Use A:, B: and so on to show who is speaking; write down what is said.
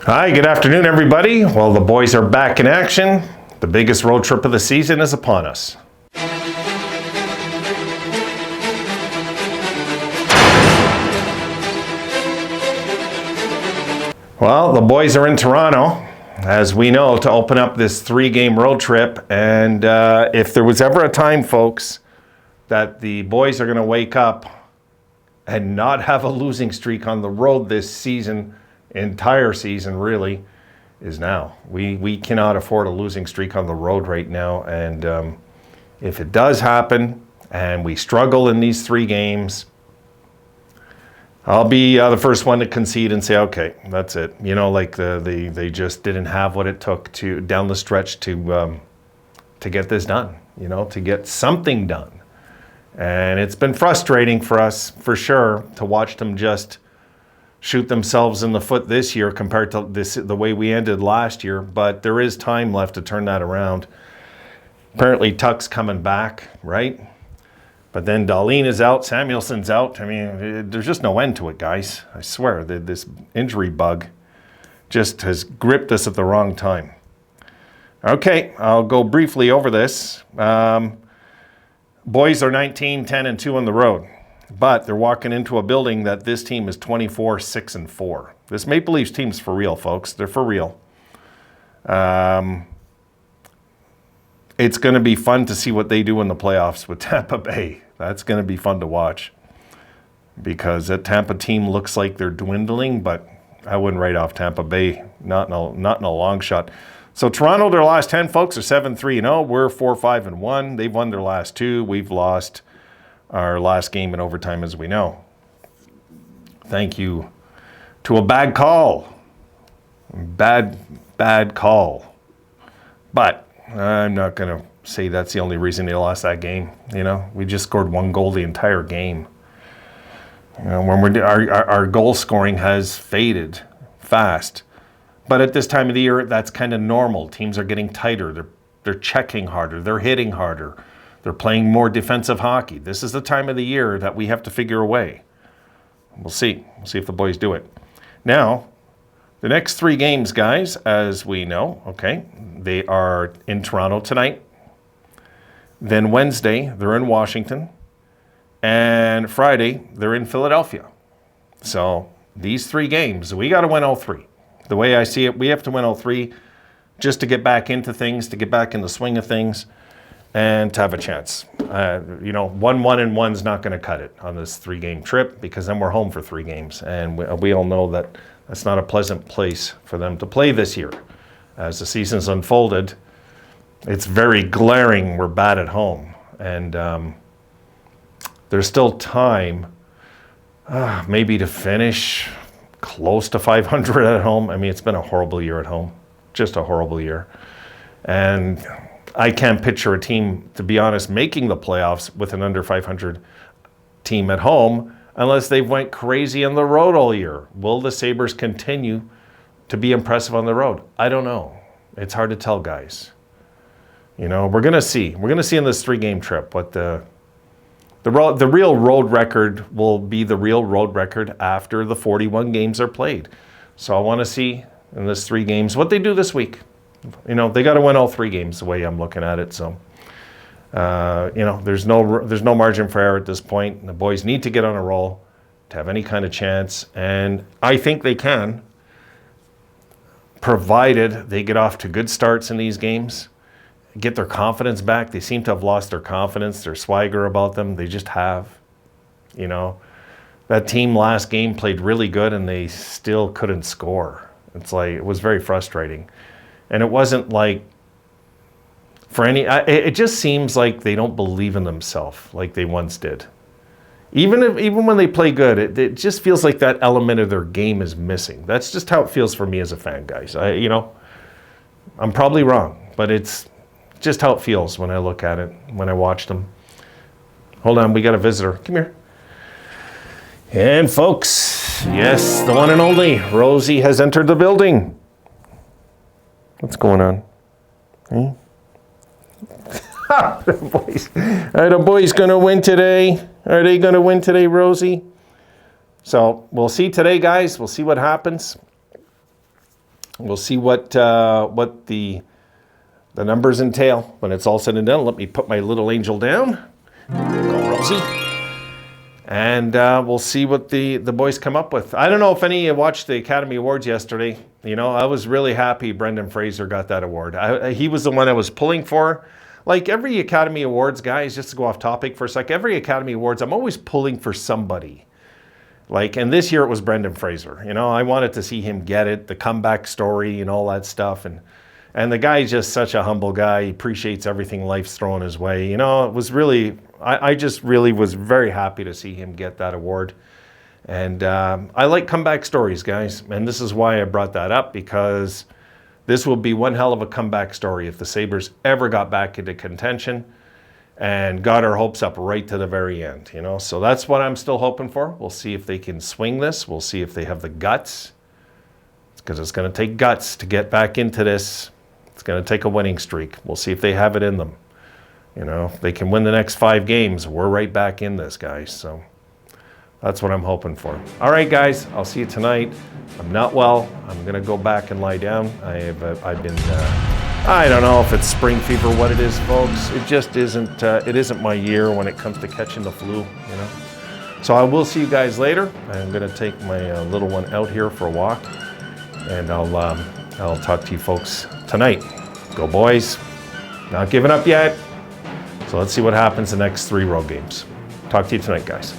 A: Hi, good afternoon, everybody. Well, the boys are back in action. The biggest road trip of the season is upon us. Well, the boys are in Toronto, as we know, to open up this 3-game road trip. And if there was ever a time, folks, that the boys are going to wake up and not have a losing streak on the road this season, entire season really, is now. We cannot afford a losing streak on the road right now, and if it does happen and we struggle in these 3 games, I'll be the first one to concede and say, okay, that's it. You know, like they just didn't have what it took to down the stretch to get this done. You know, to get something done, and it's been frustrating for us for sure to watch them just shoot themselves in the foot this year compared to the way we ended last year, but there is time left to turn that around. Apparently Tuck's coming back, right? But then Dahlin is out, Samuelson's out. I mean, there's just no end to it, guys. I swear, this injury bug just has gripped us at the wrong time. Okay, I'll go briefly over this. Boys are 19, 10, and 2 on the road. But they're walking into a building that this team is 24, 6, and 4. This Maple Leafs team's for real, folks. They're for real. It's going to be fun to see what they do in the playoffs with Tampa Bay. That's going to be fun to watch because that Tampa team looks like they're dwindling, but I wouldn't write off Tampa Bay, not in a long shot. So Toronto, their last 10, folks, are 7-3-0. We're 4-5-1. They've won their last 2. We've lost our last game in overtime, as we know. Thank you to a bad call. Bad call. But I'm not going to say that's the only reason they lost that game. You know, we just scored 1 goal the entire game. You know, when our goal scoring has faded fast. But at this time of the year, that's kind of normal. Teams are getting tighter. They're checking harder. They're hitting harder. They're playing more defensive hockey. This is the time of the year that we have to figure a way. We'll see. We'll see if the boys do it. Now, the next 3 games, guys, as we know, okay, they are in Toronto tonight. Then Wednesday, they're in Washington. And Friday, they're in Philadelphia. So these 3 games, we got to win all 3. The way I see it, we have to win all 3 just to get back into things, to get back in the swing of things, and to have a chance. You know, 1-1-1's not going to cut it on this 3-game trip because then we're home for 3 games. And we all know that that's not a pleasant place for them to play this year. As the season's unfolded, it's very glaring we're bad at home. And there's still time maybe to finish close to 500 at home. I mean, it's been a horrible year at home. Just a horrible year. And I can't picture a team, to be honest, making the playoffs with an under 500 team at home unless they went crazy on the road all year. Will the Sabres continue to be impressive on the road? I don't know. It's hard to tell, guys. You know, we're going to see. We're going to see in this 3-game trip what the real road record will be. The real road record after the 41 games are played. So I want to see in this 3 games what they do this week. You know, they got to win all 3 games the way I'm looking at it. So, you know, there's no margin for error at this point. The boys need to get on a roll to have any kind of chance. And I think they can, provided they get off to good starts in these games, get their confidence back. They seem to have lost their confidence, their swagger about them. They just have. You know, that team last game played really good and they still couldn't score. It's like, it was very frustrating. And it wasn't like for any, it just seems like they don't believe in themselves like they once did. Even when they play good, it just feels like that element of their game is missing. That's just how it feels for me as a fan, guys. You know, I'm probably wrong, but it's just how it feels when I look at it, when I watch them. Hold on, we got a visitor. Come here. And folks, yes, the one and only Rosie has entered the building. What's going on? Are the boys going to win today? Are they going to win today, Rosie? So we'll see today, guys. We'll see what happens. We'll see what the numbers entail when it's all said and done. Let me put my little angel down. Go, Rosie. And we'll see what the boys come up with. I don't know if any of you watched the Academy Awards yesterday. You know, I was really happy Brendan Fraser got that award. He was the one I was pulling for. Like every Academy Awards, guys, just to go off topic for a sec, every Academy Awards, I'm always pulling for somebody. Like, and this year it was Brendan Fraser. You know, I wanted to see him get it, the comeback story and all that stuff. And the guy's just such a humble guy. He appreciates everything life's thrown his way. You know, it was really, I just really was very happy to see him get that award. And I like comeback stories, guys. And this is why I brought that up, because this will be one hell of a comeback story if the Sabres ever got back into contention and got our hopes up right to the very end, you know. So that's what I'm still hoping for. We'll see if they can swing this. We'll see if they have the guts, because it's going to take guts to get back into this. It's going to take a winning streak. We'll see if they have it in them. You know, if they can win the next 5 games, we're right back in this, guys. So that's what I'm hoping for. All right, guys, I'll see you tonight. I'm not well. I'm going to go back and lie down. I've been, I don't know if it's spring fever, what it is, folks. It just isn't, it isn't my year when it comes to catching the flu, you know. So I will see you guys later. I'm going to take my little one out here for a walk, and I'll talk to you folks tonight. Go boys. Not giving up yet. So let's see what happens the next 3 road games. Talk to you tonight, guys.